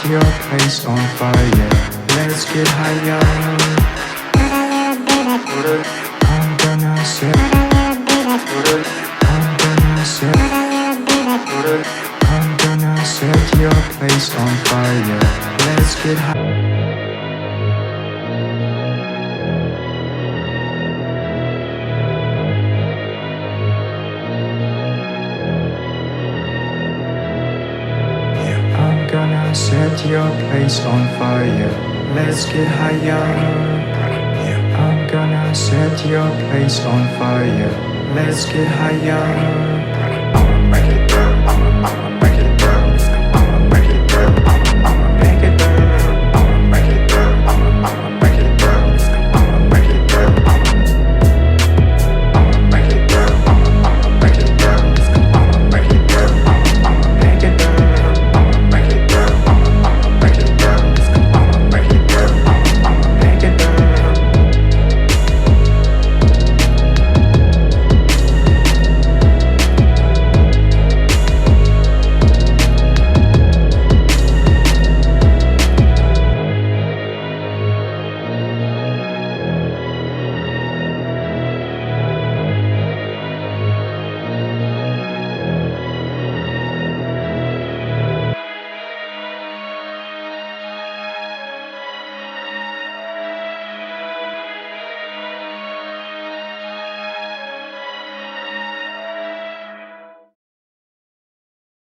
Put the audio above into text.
your place on fire. Let's get higher. I'm gonna set. I'm gonna set. I'm gonna set your place on fire. Let's get high. I'm gonna set your place on fire. Let's get higher. I'm gonna set your place on fire. Let's get higher.